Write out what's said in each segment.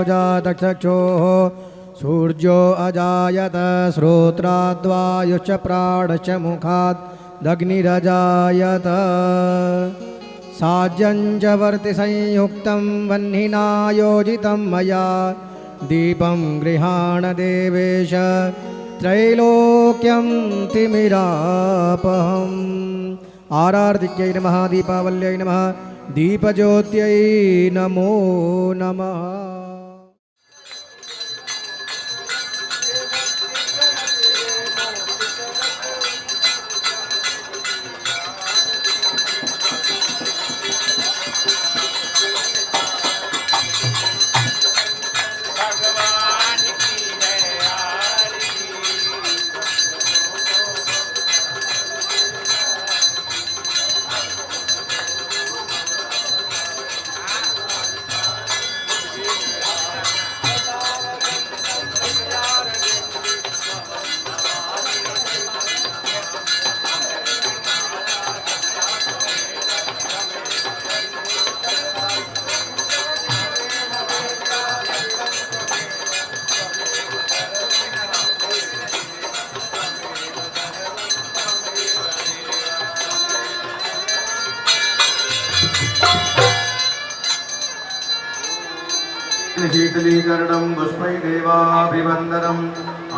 जातचक्षुः सूर्यो अजायत श्रोत्राद्वायुश्च प्राणश्च मुखात् दग्निरजायत साज्यञ्च वर्ति संयुक्तं वह्निना योजितं मया दीपं गृहाण देवेश त्रैलोक्यं तिमिरापहम्। आरार्दिक्यै नमः, दीपावल्यै नमः, दीपज्योत्यै नमो नमः। शीतलीकरणं पुष्पै देवाभिवन्दनम्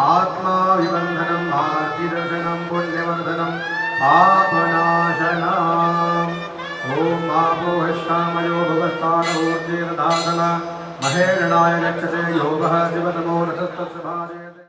आत्माभिवन्दनम् आर्तिदर्शनं पुण्यवर्धनं पापनाशनम्। ॐ आपो हस्तामयो भवस्तानोर्जेरधातन महेरणाय रक्षसे योगः शिवतमो रथस्तस्य भाजेते।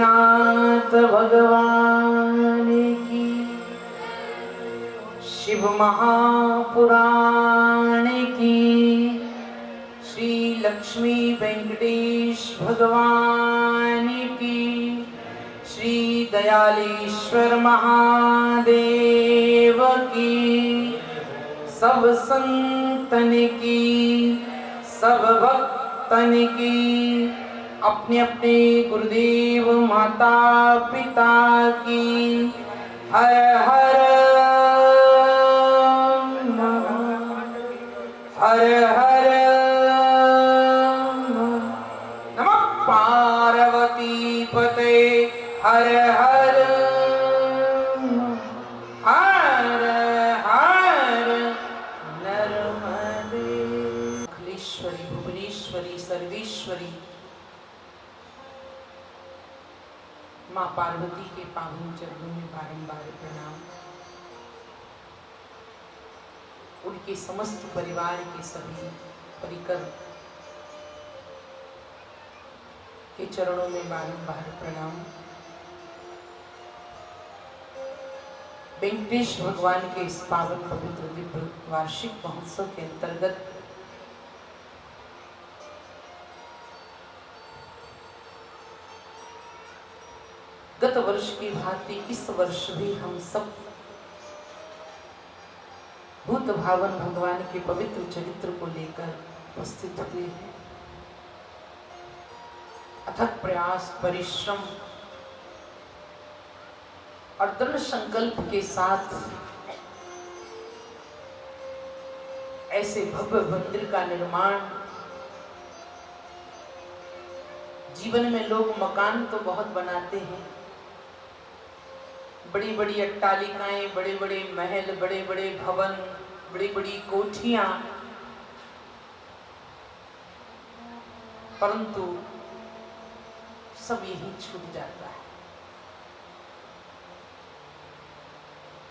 बद्रीनाथ भगवान की, शिव महापुराण की, श्री लक्ष्मी वेंकटेश भगवान की, श्री दयालेश्वर महादेव की, सब संतन की, सब भक्तन की, अपने अपने गुरुदेव माता पिता की हर हर हर हर नमः पार्वती पते हर हर हर हर नर्मदे। अखिलेश्वरी भुवनेश्वरी सर्वेश्वरी माँ पार्वती के पावन चरणों में बारंबार प्रणाम। उनके समस्त परिवार के सभी परिकर के चरणों में बारंबार प्रणाम। वेंकटेश भगवान के इस पावन पवित्र दिव्य वार्षिक महोत्सव के अंतर्गत गत वर्ष की भांति इस वर्ष भी हम सब भूत भावन भगवान के पवित्र चरित्र को लेकर उपस्थित हुए हैं। अथक प्रयास, परिश्रम और दृढ़ संकल्प के साथ ऐसे भव्य मंदिर का निर्माण। जीवन में लोग मकान तो बहुत बनाते हैं, बड़ी बड़ी अट्टालिकाएं, बड़े बड़े महल, बड़े बड़े भवन, बड़ी बड़ी कोठियां, परंतु सब यही छूट जाता है।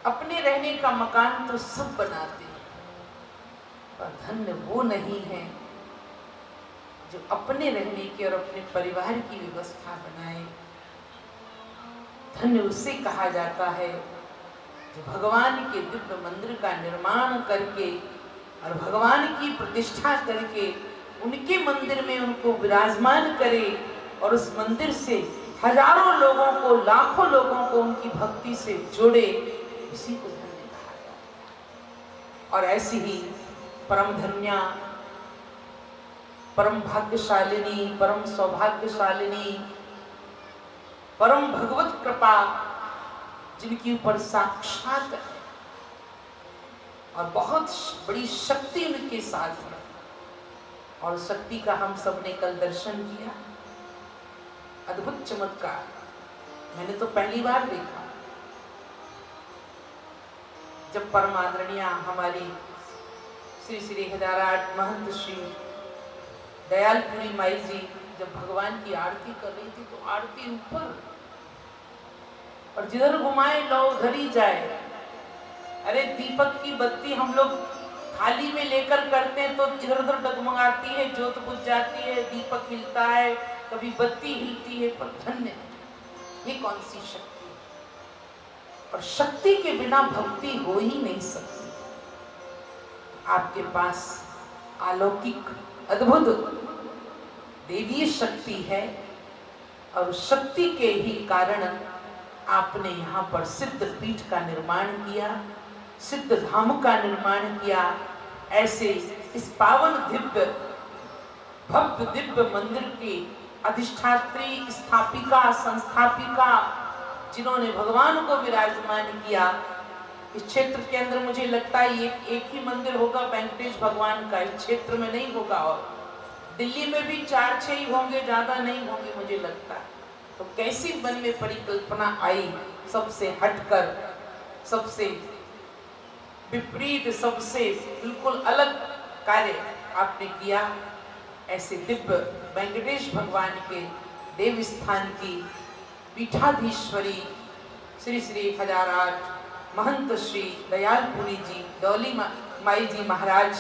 अपने रहने का मकान तो सब बनाते हैं, पर धन्य वो नहीं है जो अपने रहने की और अपने परिवार की व्यवस्था बनाए। धन्य उसे कहा जाता है जो भगवान के दिव्य मंदिर का निर्माण करके और भगवान की प्रतिष्ठा करके उनके मंदिर में उनको विराजमान करे और उस मंदिर से हजारों लोगों को, लाखों लोगों को उनकी भक्ति से जोड़े, उसी को धन्य कहा जाता है। और ऐसी ही परम धन्या, परम भाग्यशालिनी, परम सौभाग्यशालिनी, परम भगवत कृपा जिनकी ऊपर साक्षात है और बहुत बड़ी शक्ति उनके साथ है, और शक्ति का हम सब ने कल दर्शन किया। अद्भुत चमत्कार मैंने तो पहली बार देखा जब परम आदरणीय हमारी श्री श्री 1008 महंत श्री दयालपुरी माई जी जब भगवान की आरती कर रही थी, तो आरती ऊपर और जिधर घुमाए लो उधर ही जाए। अरे दीपक की बत्ती हम लोग थाली में लेकर करते हैं तो इधर उधर डगमगाती है, ज्योत बुझ जाती है, दीपक हिलता है, कभी बत्ती हिलती है, पर धन्य ये कौन सी शक्ति है। और शक्ति के बिना भक्ति हो ही नहीं सकती। आपके पास अलौकिक अद्भुत देवीय शक्ति है और शक्ति के ही कारण आपने यहाँ पर सिद्ध पीठ का निर्माण किया, सिद्ध धाम का निर्माण किया। ऐसे इस पावन दिव्य भव्य दिव्य मंदिर की अधिष्ठात्री, स्थापिका, संस्थापिका जिन्होंने भगवान को विराजमान किया। इस क्षेत्र के अंदर मुझे लगता है एक ही मंदिर होगा वेंकटेश भगवान का, इस क्षेत्र में नहीं होगा, और दिल्ली में भी 4-6 ही होंगे, ज्यादा नहीं होंगे मुझे लगता है। तो कैसी मन में परिकल्पना आई, सबसे हटकर, सबसे विपरीत, सबसे बिल्कुल अलग कार्य आपने किया। ऐसे दिव्य वेंकटेश भगवान के देव स्थान की पीठाधीश्वरी श्री श्री 1008 महंत श्री दयालपुरी जी, दौली माई जी महाराज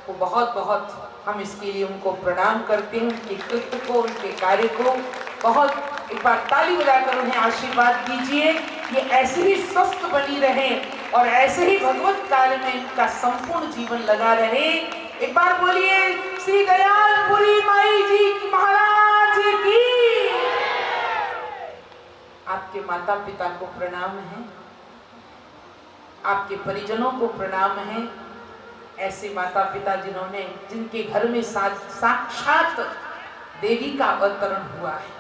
को बहुत बहुत हम इसके लिए उनको प्रणाम करते हैं। उनके कृत्य को, उनके कार्य को बहुत एक बार ताली बजाकर उन्हें आशीर्वाद दीजिए। ये ऐसे ही स्वस्थ बनी रहे और ऐसे ही भगवत कार्य में इनका संपूर्ण जीवन लगा रहे। एक बार बोलिए श्री दयालपुरी माई जी की, महाराज जी की। आपके माता पिता को प्रणाम है, आपके परिजनों को प्रणाम है। ऐसे माता पिता जिनके घर में साक्षात देवी का अवतरण हुआ है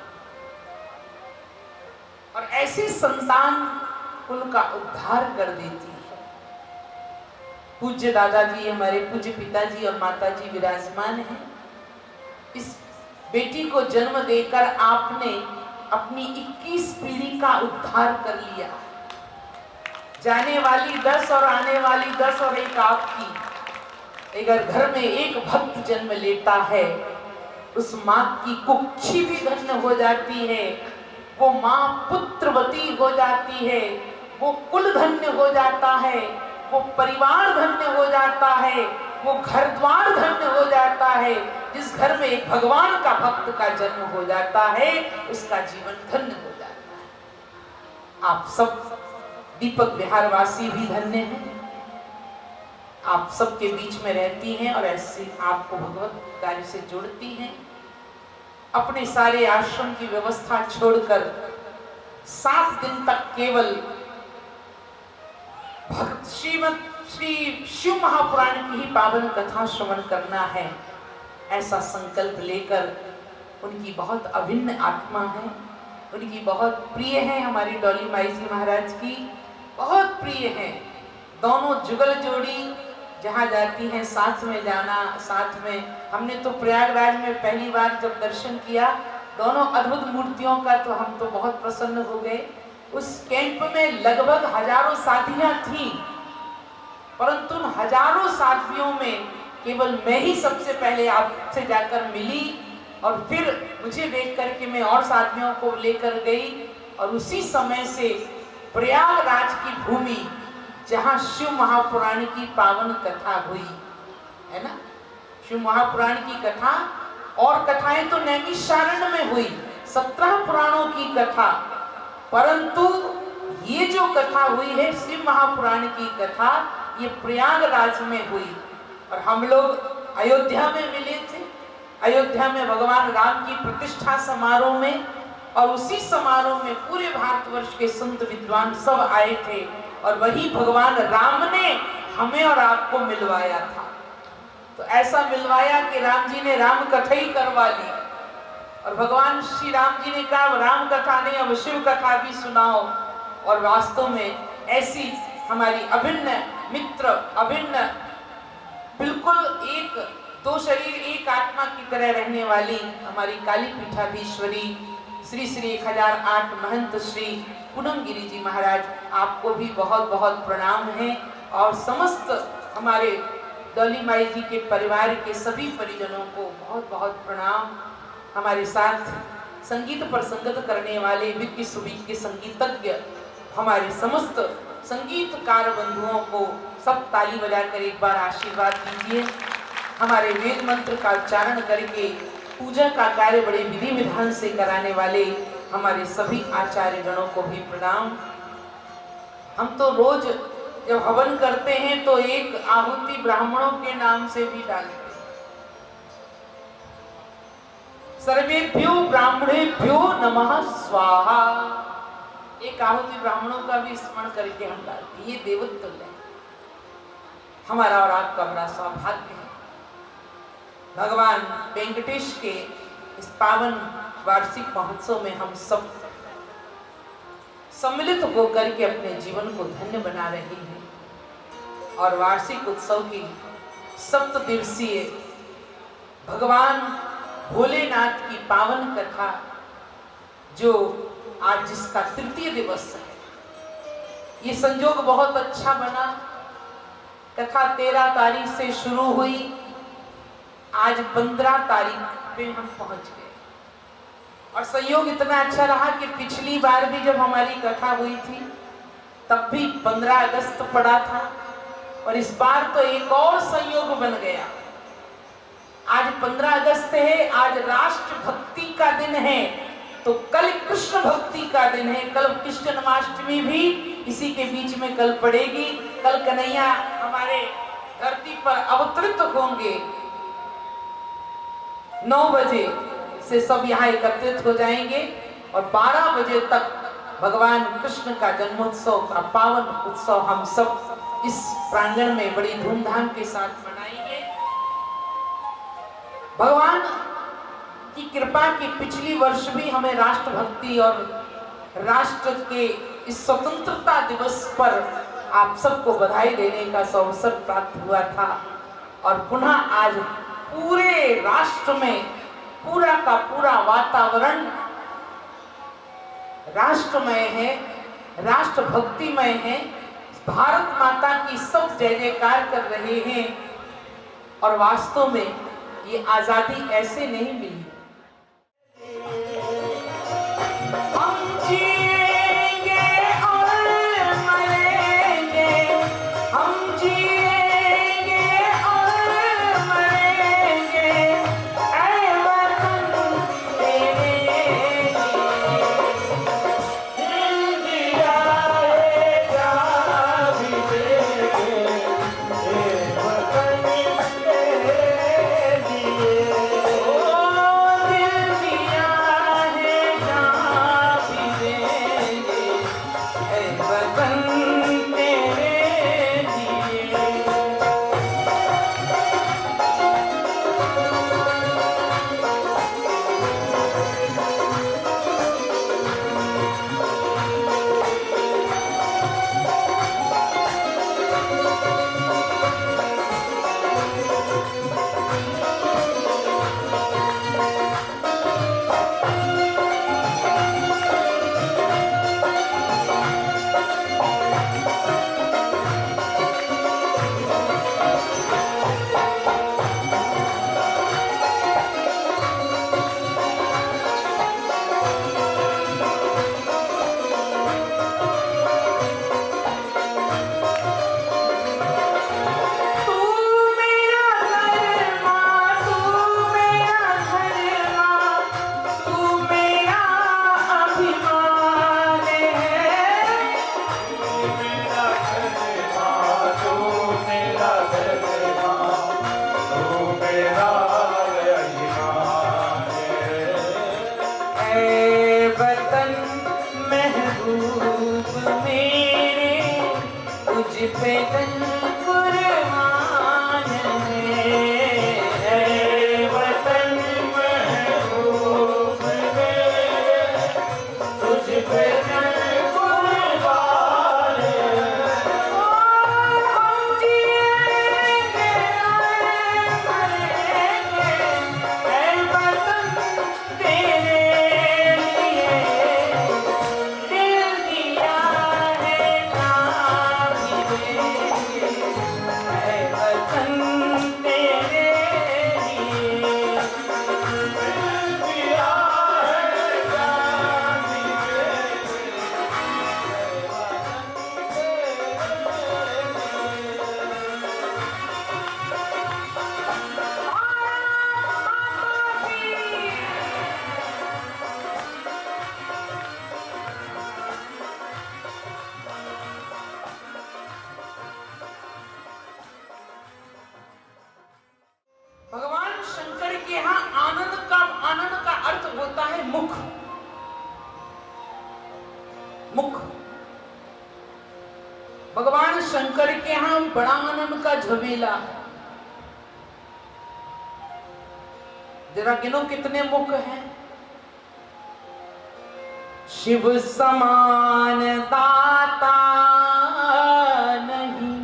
और ऐसी संतान कुल का उद्धार कर देती है। पूज्य दादाजी, हमारे पूज्य पिताजी और माताजी विराजमान हैं। इस बेटी को जन्म देकर आपने अपनी 21 पीढ़ी का उद्धार कर लिया। जाने वाली 10 और आने वाली 10 और एक आपकी। अगर घर में एक भक्त जन्म लेता है, उस माँ की कुक्षी भी धन्य हो जाती है, वो माँ पुत्रवती हो जाती है, वो कुल धन्य हो जाता है, वो परिवार धन्य हो जाता है, वो घर द्वार धन्य हो जाता है। जिस घर में एक भगवान का भक्त का जन्म हो जाता है, उसका जीवन धन्य हो जाता है। आप सब दीपक बिहार वासी भी धन्य हैं। आप सबके बीच में रहती हैं और ऐसे आपको भगवत कार्य से जोड़ती हैं। अपने सारे आश्रम की व्यवस्था छोड़कर 7 दिन तक केवल भक्त श्री शिव महापुराण की ही पावन कथा श्रवण करना है, ऐसा संकल्प लेकर उनकी बहुत अभिन्न आत्मा है, उनकी बहुत प्रिय है। हमारी डॉली माई जी महाराज की बहुत प्रिय है। दोनों जुगल जोड़ी जहाँ जाती हैं साथ में जाना, साथ में। हमने तो प्रयागराज में पहली बार जब दर्शन किया दोनों अद्भुत मूर्तियों का, तो हम तो बहुत प्रसन्न हो गए। उस कैंप में लगभग हजारों साधियां थीं, परंतु उन हजारों साथियों में केवल मैं ही सबसे पहले आपसे जाकर मिली और फिर मुझे देख करके मैं और साथियों को लेकर गई। और उसी समय से प्रयागराज की भूमि जहाँ शिव महापुराण की पावन कथा हुई है ना, शिव महापुराण की कथा और कथाएं तो नैमिषारण्य में हुई, 17 पुराणों की कथा, परंतु ये जो कथा हुई है शिव महापुराण की कथा, ये प्रयागराज में हुई। और हम लोग अयोध्या में मिले थे, अयोध्या में भगवान राम की प्रतिष्ठा समारोह में, और उसी समारोह में पूरे भारतवर्ष के संत विद्वान सब आए थे और वही भगवान राम ने हमें और आपको मिलवाया था। तो ऐसा मिलवाया कि राम जी ने राम कथा ही करवा ली और भगवान श्री राम जी ने कहा राम कथा नहीं, अब शिव कथा भी सुनाओ। और वास्तव में ऐसी हमारी अभिन्न मित्र, अभिन्न बिल्कुल एक दो शरीर एक आत्मा की तरह रहने वाली हमारी काली पीठाधीश्वरी श्री श्री 1008 महंत श्री पूनम गिरी जी महाराज, आपको भी बहुत बहुत प्रणाम है। और समस्त हमारे डॉली माई जी के परिवार के सभी परिजनों को बहुत बहुत प्रणाम। हमारे साथ संगीत पर संगत करने वाले विज्ञ सुविज्ञ संगीतज्ञ हमारे समस्त संगीतकार बंधुओं को सब ताली बजाकर एक बार आशीर्वाद दीजिए। हमारे वेद मंत्र का उच्चारण करके पूजा का कार्य बड़े विधि विधान से कराने वाले हमारे सभी आचार्य गणों को भी प्रणाम। हम तो रोज जब हवन करते हैं तो एक आहुति ब्राह्मणों के नाम से भी डालते हैं। सर्वेभ्यो ब्राह्मणेभ्यो नमः स्वाहा, एक आहुति ब्राह्मणों का भी स्मरण करके हम डालते हैं। ये देवत्व है हमारा और आपका बड़ा सौभाग्य है। भगवान वेंकटेश के इस पावन वार्षिक महोत्सव में हम सब सम्मिलित होकर के अपने जीवन को धन्य बना रहे हैं। और वार्षिक उत्सव की 7 दिवसीय भगवान भोलेनाथ की पावन कथा, जो आज जिसका 3य दिवस है, ये संयोग बहुत अच्छा बना। कथा 13 तारीख से शुरू हुई, आज 15 तारीख पे हम पहुंच गए। और संयोग इतना अच्छा रहा कि पिछली बार भी जब हमारी कथा हुई थी तब भी 15 अगस्त पड़ा था, और इस बार तो एक और संयोग बन गया। आज 15 अगस्त है, आज राष्ट्र भक्ति का दिन है, तो कल कृष्ण भक्ति का दिन है, कल कृष्ण जन्माष्टमी भी इसी के बीच में कल पड़ेगी। कल कन्हैया हमारे धरती पर अवतरित होंगे। 9 बजे से सब यहाँ एकत्रित हो जाएंगे और 12 बजे तक भगवान कृष्ण का जन्मोत्सव का पावन उत्सव हम सब इस प्रांगण में बड़ी धूमधाम के साथ मनाएंगे। भगवान की कृपा की पिछली वर्ष भी हमें राष्ट्रभक्ति और राष्ट्र के इस स्वतंत्रता दिवस पर आप सबको बधाई देने का अवसर प्राप्त हुआ था और पुनः आज पूरे राष्ट्र में पूरा का पूरा वातावरण राष्ट्रमय है, राष्ट्रभक्तिमय है। भारत माता की सब जय जयकार कर रहे हैं और वास्तव में ये आजादी ऐसे नहीं मिली। हम जिएंगे और मरेंगे, हम जिएंगे और मरेंगे, ऐ वतन तेरे दिल दिया है जा भी देंगे, ऐ वतन तेरे लिए। दिल दिया है जा भी देंगे, ऐ वतन तेरे लिए। तू मेरा घर माँ, तू मेरा घर माँ, तू मेरा अभिमान है। तू मेरा घर माँ, तू मेरा घर माँ, तू मेरा अभिमान है। ऐ वतन महबूब मेरे, तुझ पे दिल कुर्बान है। ऐ वतन महबूब मेरे, तुझ पे दिल कुर्बान है। हम जिएंगे और मरेंगे, ऐ वतन तेरे लिए। दिल दिया है ना भी देंगे, ऐ वतन तेरे लिए। दिल दिया है ना भी देंगे, ऐ वतन तेरे लिए। भगवान शंकर के यहाँ आनंद का अर्थ होता है मुख। मुख भगवान शंकर के यहाँ बड़ा आनंद का झमेला है। जरा गिनो कितने मुख हैं। शिव समान दाता नहीं,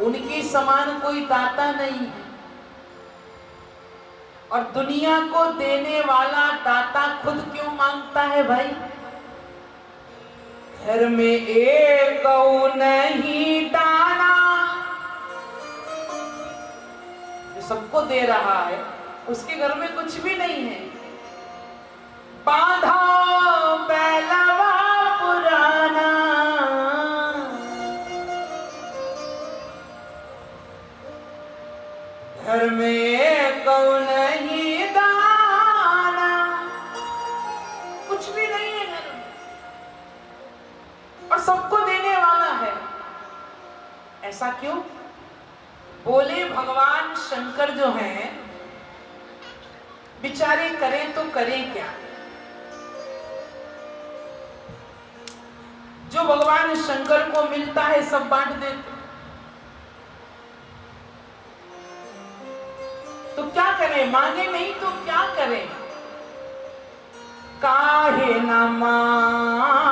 उनके समान कोई दाता नहीं है। और दुनिया को देने वाला दाता खुद क्यों मांगता है भाई? घर में एक नहीं दाना, जो सबको दे रहा है उसके घर में कुछ भी नहीं है। बांधा बैलवा पुराना, घर में कौन नहीं दाना। कुछ भी नहीं है घर में और सबको देने वाला है। ऐसा क्यों? बोले भगवान शंकर जो हैं बेचारे करें तो करें क्या। जो भगवान शंकर को मिलता है सब बांट देते, तो क्या करें? मांगे नहीं तो क्या करें? काहे न मांगी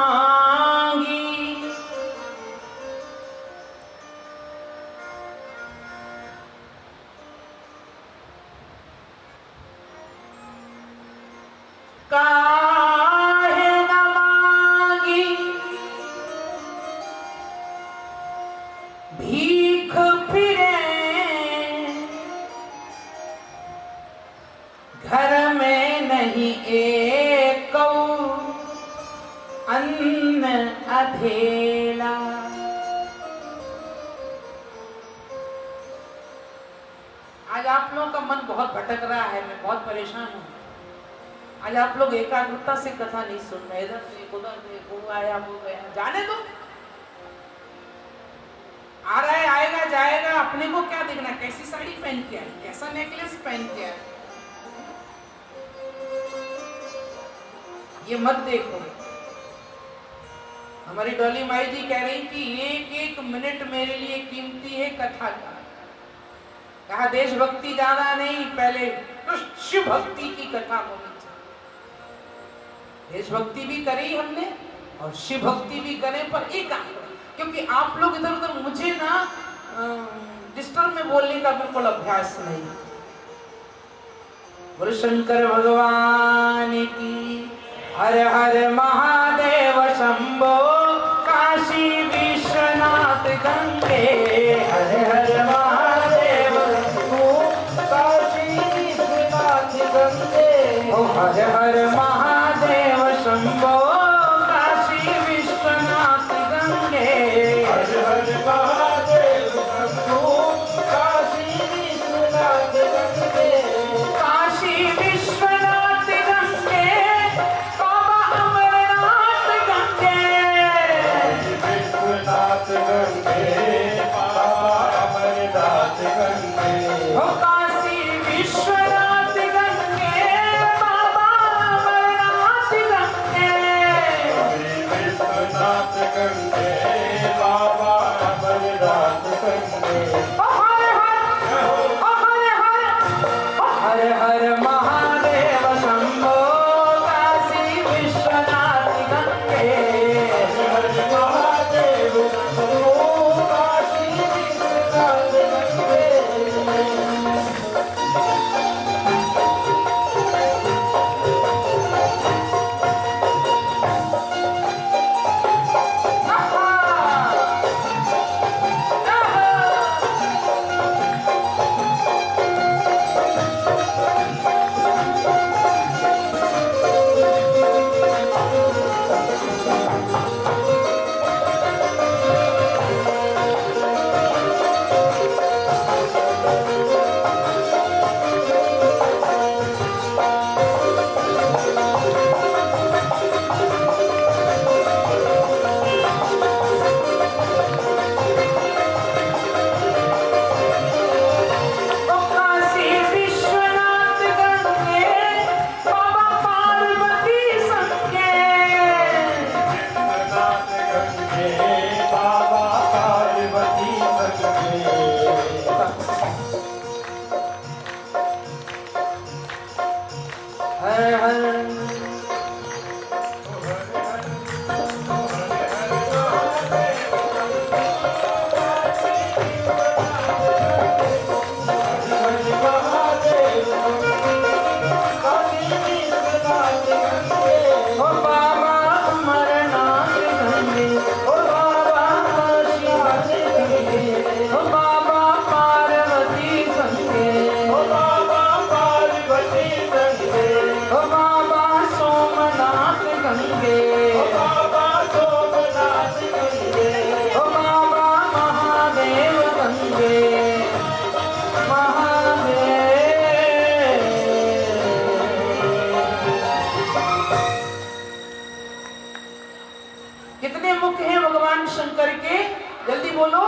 काहे न मांगी भीख फिरे घर में नहीं एक अन्न अधेला। आज आप लोगों का मन बहुत भटक रहा है, मैं बहुत परेशान हूँ। आज आप लोग एकाग्रता से कथा नहीं सुन रहे, इधर से उधर से वो आया वो गया, जाने दो। आ रहा है आएगा जाएगा, अपने को क्या देखना कैसी साड़ी पहन के आई, कैसा नेकलेस पहन के आई, ये मत देखो। हमारी डॉली माई जी कह रही थी एक एक मिनट मेरे लिए कीमती है कथा का। कहा देशभक्ति ज्यादा नहीं, पहले शिव भक्ति की कथा होनी चाहिए। देशभक्ति भी करी हमने और शिव भक्ति भी करें, पर एक क्योंकि आप लोग इधर उधर मुझे ना डिस्टर्ब में बोलने का बिल्कुल अभ्यास नहीं। बोले शंकर भगवान की हर हर महादेव शंभो, काशी विश्वनाथ गंगे हर हर महादेव शंभो, काशी विश्वनाथ गंगे हर हर महादेव शंभो, काशी विश्वनाथ गंगे हर हर महादेव शंभो, काशी विश्वनाथ गंगे काशी विश्वनाथ गंगे विश्वनाथ गंगे बाबा अमरनाथ गंगे, हो काशी विश्वनाथ गंगे बाबा अमरनाथ गंगे, विश्वनाथ गंगे बाबा अमरनाथ गंगे। हर हर महादेव शंभो, काशी विश्वनाथ गंगे हर महादेव शंभो, काशी विश्वनाथ गंगे। हर शंकर के, जल्दी बोलो।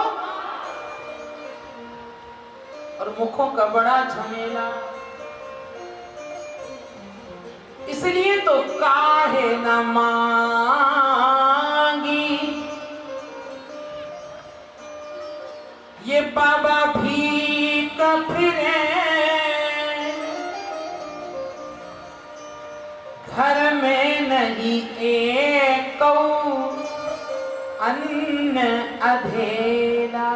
और मुखों का बड़ा झमेला, इसलिए तो काहे न मांगी ये बाबा भी फिरे, घर में नहीं एक अन्न अधेला।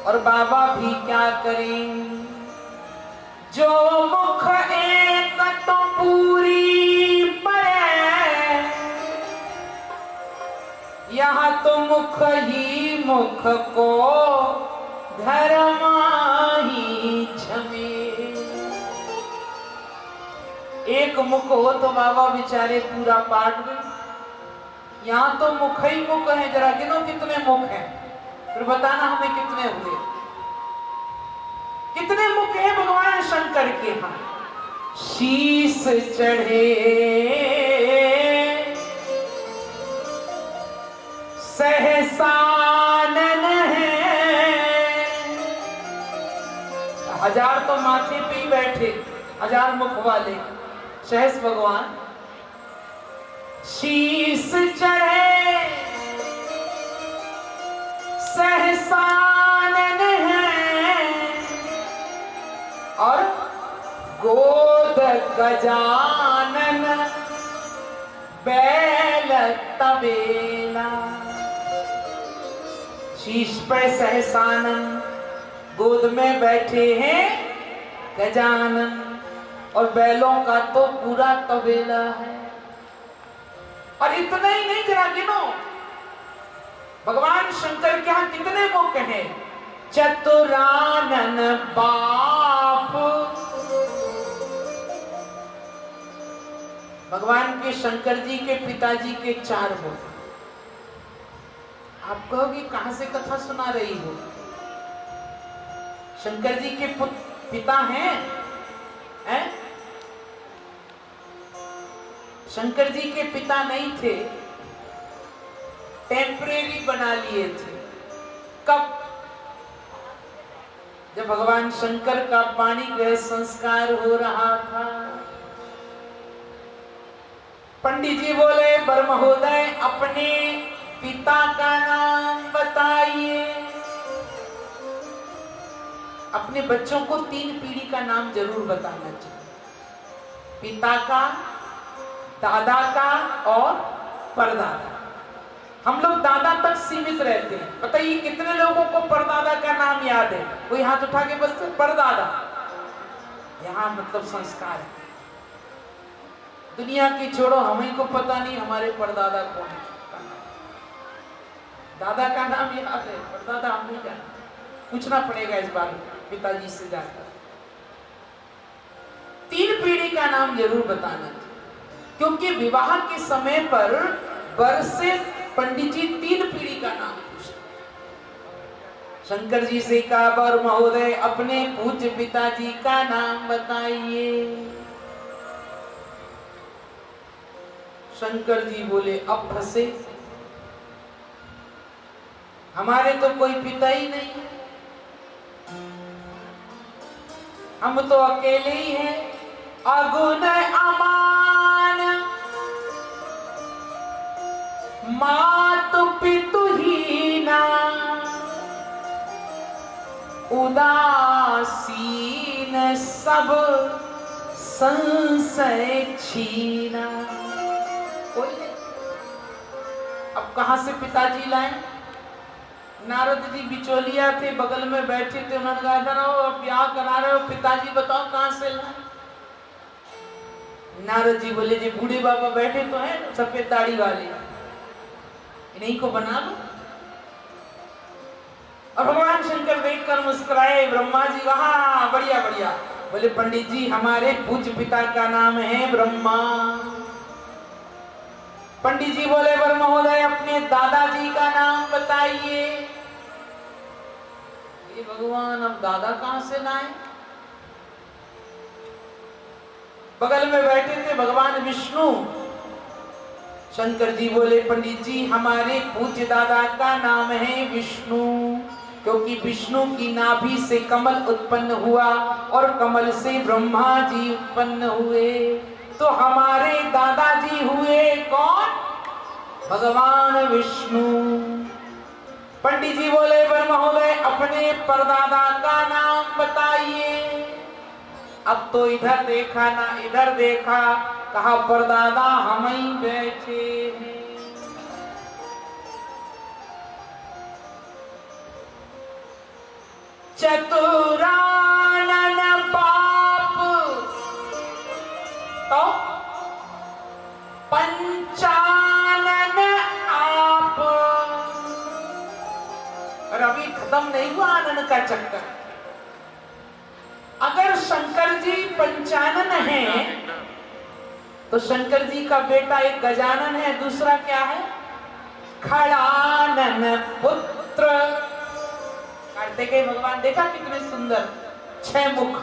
और बाबा भी क्या करें, जो मुख एक तो पूरी पड़े, यहाँ तो मुख ही मुख को धर्मा ही झमे। एक मुख हो तो बाबा बेचारे पूरा पाट गए। यहाँ तो मुख ही मुख है, जरा गिनो कितने मुख हैं, फिर बताना हमें कितने हुए। कितने मुख हैं भगवान शंकर के? हाँ, शीस चढ़े सहसानन है, 1000 तो माथे पे ही बैठे, 1000 मुख वाले सहस भगवान। शीस चढ़े सहसानन है, और गोद गजानन बैल तबेला। शीश पर सहसानन, गोद में बैठे हैं गजानन, और बैलों का तो पूरा तबेला है। और इतना ही नहीं, जरा गिनो भगवान शंकर के यहाँ कितने मुख हैं। चतुरानन बाप, भगवान के शंकर जी के पिताजी के 4 मुख। आप कहोगे कहां से कथा सुना रही हो? शंकर जी के पिता हैं? शंकर जी के पिता नहीं थे, टेम्परेरी बना लिए थे। कब? जब भगवान शंकर का पाणी ग्रह संस्कार हो रहा था, पंडित जी बोले, बर महोदय अपने पिता का नाम बताइए। अपने बच्चों को 3 पीढ़ी का नाम जरूर बताना चाहिए, पिता का, दादा का और परदादा। हम लोग दादा तक सीमित रहते हैं। बताइए कितने लोगों को परदादा का नाम याद है? कोई हाथ उठा के बस परदादा। यहाँ मतलब संस्कार है। दुनिया की छोड़ो, हमें को पता नहीं हमारे परदादा कौन है। दादा का नाम याद है, परदादा हम नहीं जानते। पूछना पड़ेगा इस बार पिताजी से जाकर। 3 पीढ़ी का नाम जरूर बताना, क्योंकि विवाह के समय पर वर से पंडित जी 3 पीढ़ी का नाम पूछते। शंकर जी से कहा, वर महोदय अपने पूज्य पिताजी का नाम बताइए। शंकर जी बोले, अब फंसे, हमारे तो कोई पिता ही नहीं है, हम तो अकेले ही हैं। अगुण अमान मातु पितु हीना, उदासीन सब संशय छीना। कोई नहीं। अब कहां से पिताजी लाए? नारद जी बिचौलिया थे, बगल में बैठे थे। उन्होंने कहा, इधर आओ, अब ब्याह करा रहे हो, पिताजी बताओ कहां से लाए? नारद जी बोले, जी बूढ़े बाबा बैठे तो हैं सफेद दाढ़ी वाले, इन्हीं को बना लो। और भगवान शंकर देखकर मुस्कुराए। ब्रह्मा जी, वहां बढ़िया बढ़िया। बोले, पंडित जी हमारे पूज्य पिता का नाम है ब्रह्मा। पंडित जी बोले, वर महोदय अपने दादाजी का नाम बताइए। ये भगवान, अब दादा कहां से लाए? बगल में बैठे थे भगवान विष्णु। शंकर जी बोले पंडित जी हमारे पूज्य दादा का नाम है विष्णु, क्योंकि विष्णु की नाभि से कमल उत्पन्न हुआ और कमल से ब्रह्मा जी उत्पन्न हुए, तो हमारे दादाजी हुए कौन? भगवान विष्णु। पंडित जी बोले वर महोदय अपने परदादा का नाम बताइए। अब तो इधर देखा ना इधर देखा, कहा परदादा हम ही बैठे हैं। चतुरानन बाप तो पंचानन आप। और अभी खत्म नहीं हुआ आनंद का चक्कर। अगर शंकर जी पंचानन है तो शंकर जी का बेटा एक गजानन है, दूसरा क्या है? खड़ानन पुत्र। कार्तिकेय भगवान देखा कितने सुंदर 6 मुख।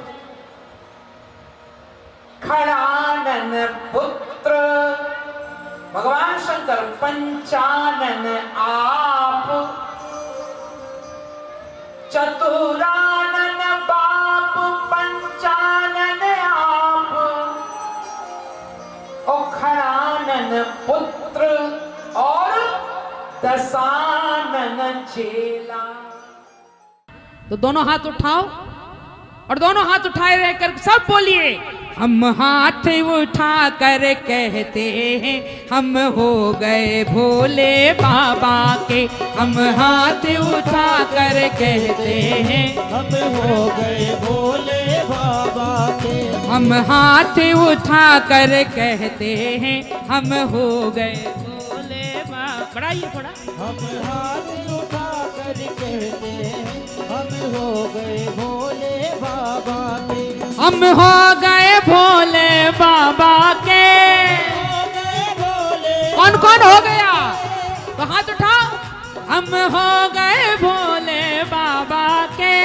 खड़ानन पुत्र भगवान शंकर, पंचानन आप, चतुरानन बाप, पंचानन आप, और खड़ानन पुत्र और दशानन चेला। तो दोनों हाथ उठाओ और दोनों हाथ उठाए रहकर सब बोलिए, हम हाथ उठा कर कहते हैं हम हो गए भोले बाबा के। हम हाथ उठा कर कहते हैं हम हो गए भोले बाबा के। हम हाथ उठा कर कहते हैं हम हो गए भोले बाबा। बढ़ाइए थोड़ा। हम हाथ उठा कर कहते हैं हम हो गए भोले बाबा के। हम हो गए भोले बाबा के। कौन कौन हो गया? तो हाथ उठाओ। हम हो गए भोले बाबा के।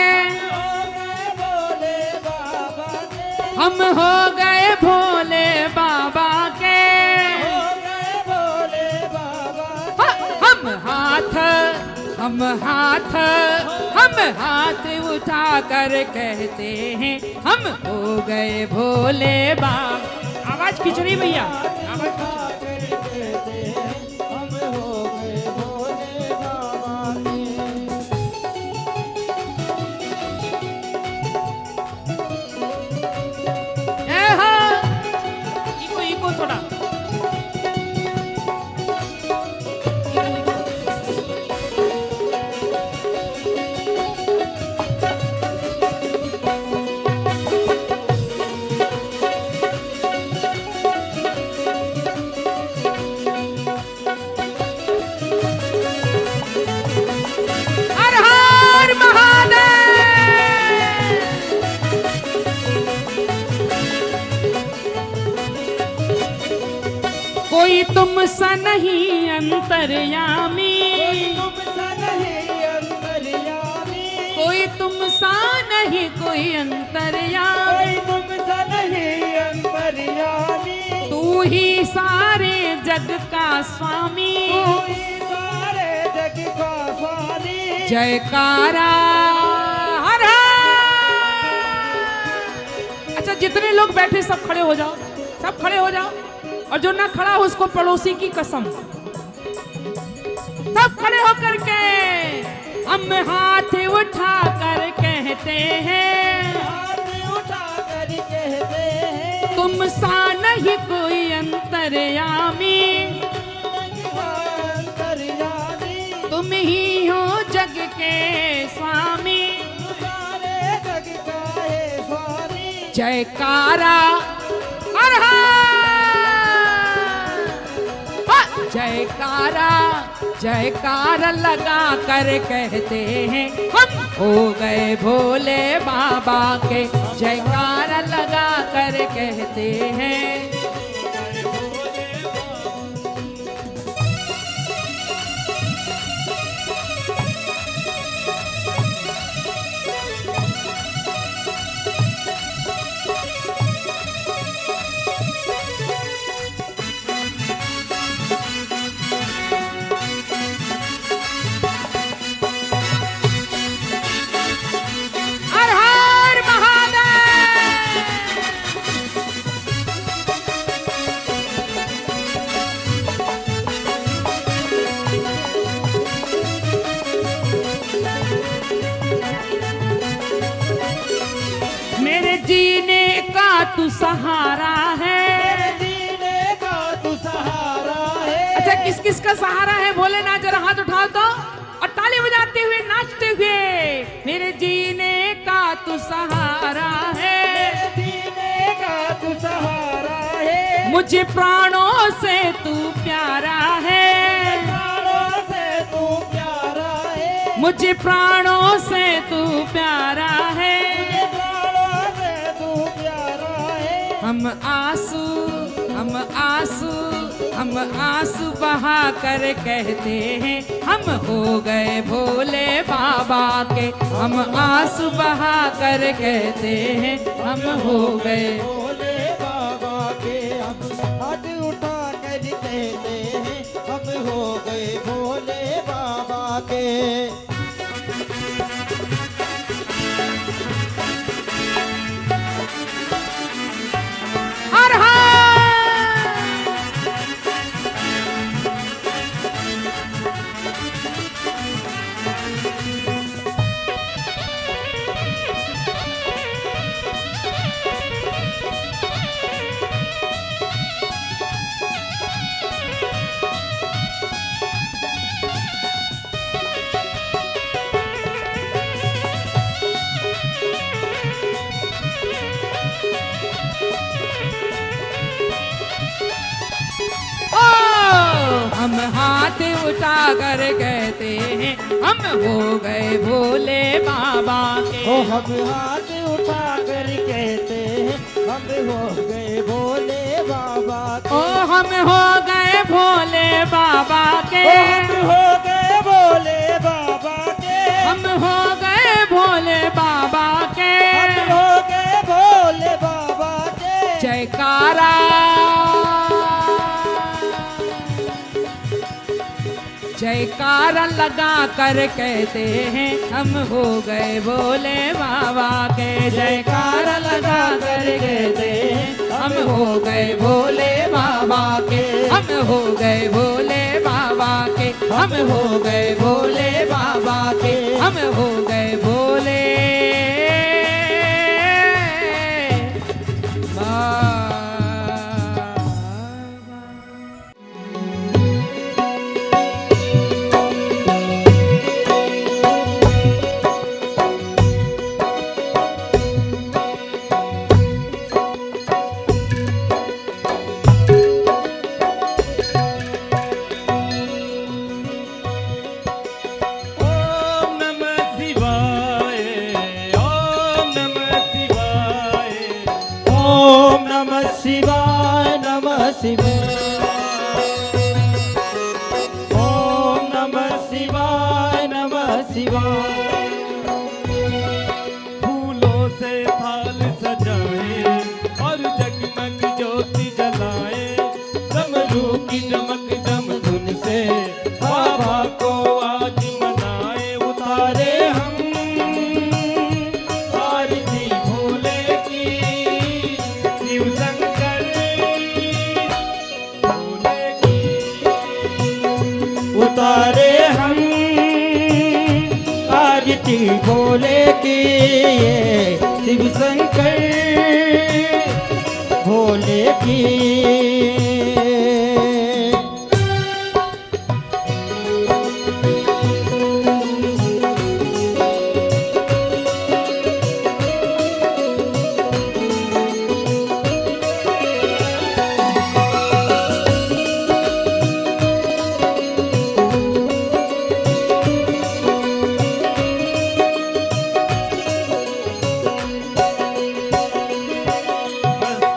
हम हो गए भोले बाबा के। हम हाथ उठा कर कहते हैं हम हो गए भोले बाबा। आवाज खींच रही भैया, आवाज हम हो गए भोले बाबा के। इको थोड़ा। कोई तुम सा नहीं अंतर्यामी, कोई तुम सा नहीं कोई अंतर्यामी, तू ही सारे जग का स्वामी, जयकारा हर हर। अच्छा जितने लोग बैठे सब खड़े हो जाओ, सब खड़े हो जाओ, और जो ना खड़ा हो उसको पड़ोसी की कसम। सब खड़े होकर के हम हाथ उठा कर कहते हैं, तुम सा नहीं कोई अंतर्यामी, तुम ही हो जग के स्वामी, जयकारा हर हर। जयकारा जयकारा लगा कर कहते हैं हम हो गए भोले बाबा के। जयकारा लगा कर कहते हैं। किसका सहारा है भोलेनाथ? जरा हाथ उठाओ तो, और ताली बजाते हुए नाचते हुए। मेरे जीने का तू सहारा है, जीने का तू सहारा है, मुझे प्राणों से तू प्यारा है, प्राणों से तू प्यारा है, मुझे प्राणों से तू प्यारा है। प्राणों से तू प्यारा है। हम आंसू हम आंसू हम आंसू बहा कर कहते हैं हम हो गए भोले बाबा के। हम आंसू बहा कर कहते हैं हम हो गए। भोले बाबा के हम हाथ उठा कर कहते हैं हम हो गए भोले बाबा के। हर हर हम हाथ उठा कर कहते हैं हम हो गए भोले बाबा के। ओ हम हाथ उठा कर कहते हैं हम हो गए भोले बाबा के। ओ हम हो गए भोले बाबा के। ओ हम हो गए भोले बाबा के। हम हो गए भोले बाबा के। हम हो गए भोले बाबा के। जयकारा जयकारा लगा कर कहते हैं हम हो गए भोले बाबा के। जयकारा लगा कर कहते हैं हम हो गए भोले बाबा के। हम हो गए भोले बाबा के। हम हो गए भोले बाबा के। हम हो गए भोले बाबा। शिवाय नमः शिवाय। ओम नमः शिवाय नमः शिवाय। फूलों से थाल सजाए और जगमग ज्योति जलाए। डमरू की चमक डम धुन से बाबा को आज मनाए। उतारे हम आरती भोले की शिव शंकर भोले की। उतारे हम आरती भोले की ये शिव शंकर भोले की।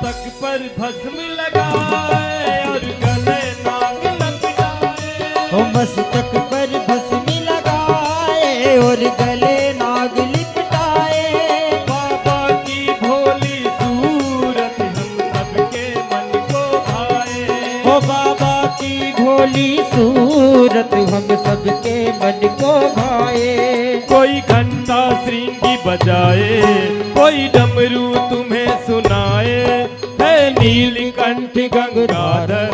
मस्तक पर भस्म लगाए और गले नाग लटकाए। ओ मस्तक पर भस्मी लगाए और गले नाग लिपटाए। बाबा की भोली सूरत हम सबके मन को भाए। ओ बाबा की भोली सूरत हम सबके मन को भाए। कोई घंटा श्रृंगी बजाए, कोई डमरू तुम्हें सुनाए। है नीलकंठ गंगाधर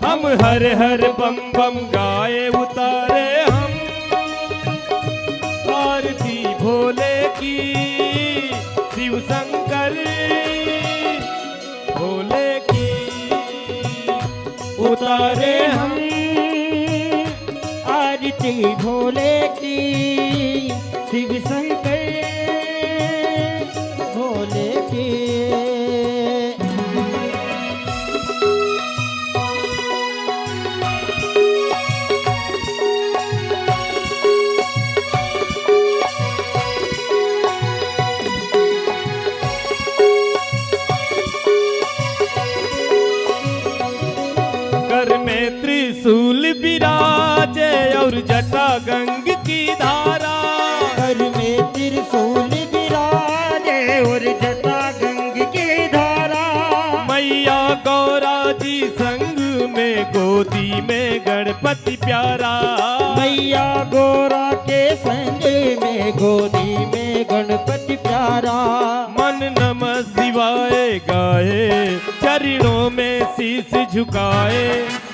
हम हर हर बम बम गाए। उतारे हम आरती भोले की शिव शंकर भोले की। उतारे हम आरती भोले की शिव शंकर भोले की। कर में त्रिशूल विराजे और जटा गंग की धारा। कर में त्रिशूल विराजे और जटा गंग की धारा। मैया गौरा जी संग में गोदी में गणपति प्यारा। मैया गौरा के संग में गोदी में गणपति प्यारा। मन नमः शिवाय गाए चरणों में शीश झुकाए।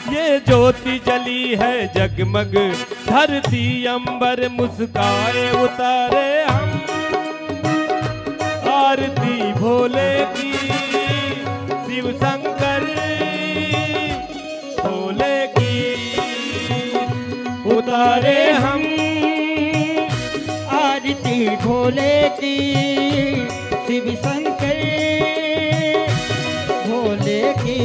ये ज्योति जली है जगमग धरती अंबर मुस्काए। उतारे हम आरती भोले की शिव शंकर भोले की। उतारे हम आरती भोले की शिव शंकर भोले की।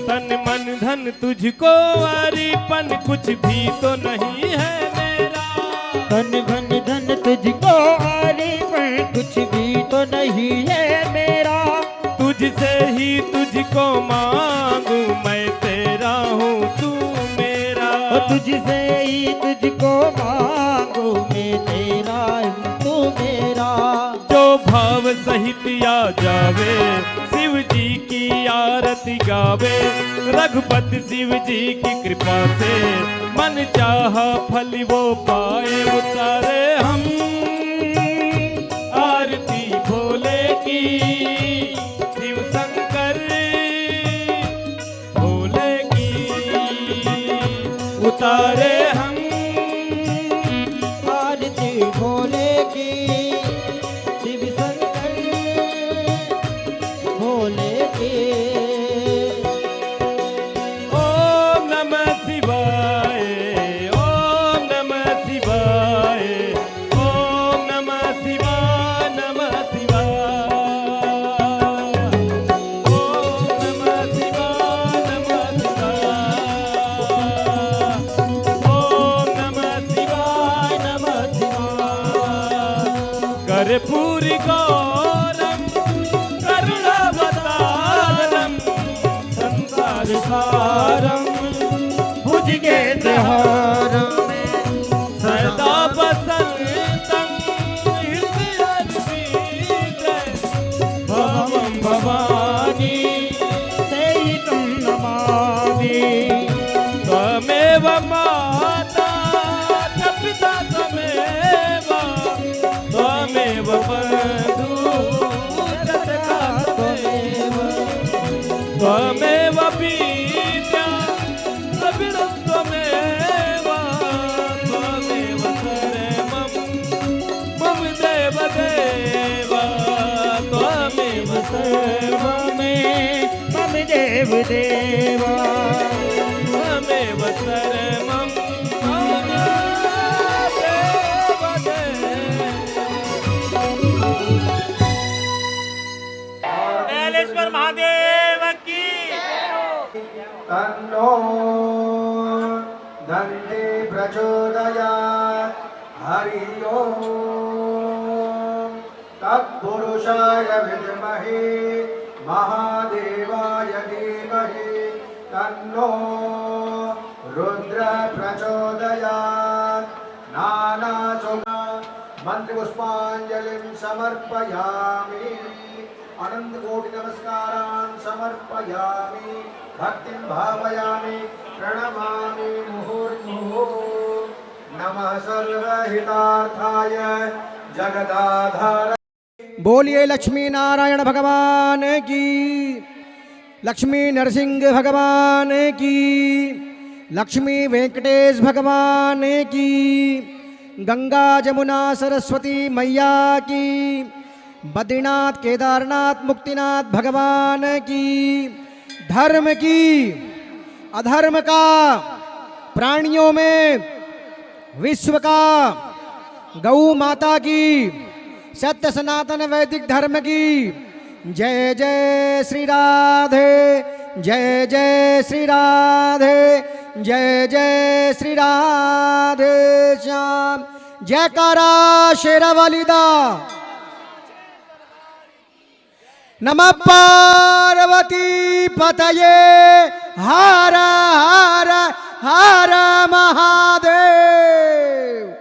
तन मन धन तुझको अर्पण कुछ भी तो नहीं है मेरा। धन धन धन तुझको अर्पण कुछ भी तो नहीं है मेरा। तुझसे ही तुझको मांगू मैं तेरा हूँ तू मेरा। और तुझसे ही तुझको मांगू मैं तेरा हूँ तू मेरा। जो भाव सहित आ जावे शिव जी की आरती गावे। रघुपति शिव जी की कृपा से मन चाहा फल वो पाए। उतारे हम आरती भोले की शिव शंकर भोले की। उतारे हम आरती भोले की शिव शंकर भोले की। ओम नमः शिवाय ओम नमः शिवाय ओम नमः शिवाय नमः शिवाय। ओम नमः शिवाय नमः शिवाय। ओम नमः शिवाय नमः शिवाय। कर्पूरी गौरम करुणावतारम संसार सारम भुजगेन्द्रहारम सदा वसन्तं हृदयस्थितं भवं भवानी सेयितं नमामि। त्वमेव माता च पिता त्वमेव त्वमेव बन्धुः च सखा त्वमेव। त्वमेव विद्या द्रविणं त्वमेव त्वमेव सर्वं मम देव देव। त्वमेव सर्वं मम देव देवा। त्वमेव सर्वं मम देव देव। कैलेश्वर महादेव की तन्नो दंडे प्रचोदयात्। हरि ओम तत्पुरुषाय विद्महे महादेवाय धीमहि तन्नो रुद्र प्रचोदयात्। नानासुना मंत्रपुष्पांजलिं समर्पयामि। अनंत कोटि नमस्कारान् समर्पयामि। भक्तिं भावयामि प्रणमामि मुहुर्मुहुः। नमः सर्वहितार्थाय जगदाधार। बोलिए लक्ष्मी नारायण भगवान की। लक्ष्मी नरसिंह भगवान की, लक्ष्मी वेंकटेश भगवान की, गंगा जमुना सरस्वती मैया की, बद्रीनाथ केदारनाथ मुक्तिनाथ भगवान की, धर्म की, अधर्म का, प्राणियों में विश्व का, गौ माता की, सत्य सनातन वैदिक धर्म की, जय जय श्री राधे, जय जय श्री राधे, जय जय श्री राधे श्याम। जयकारा शेरावाली दा। नमः पार्वती पतये, हर हर हर महादेव।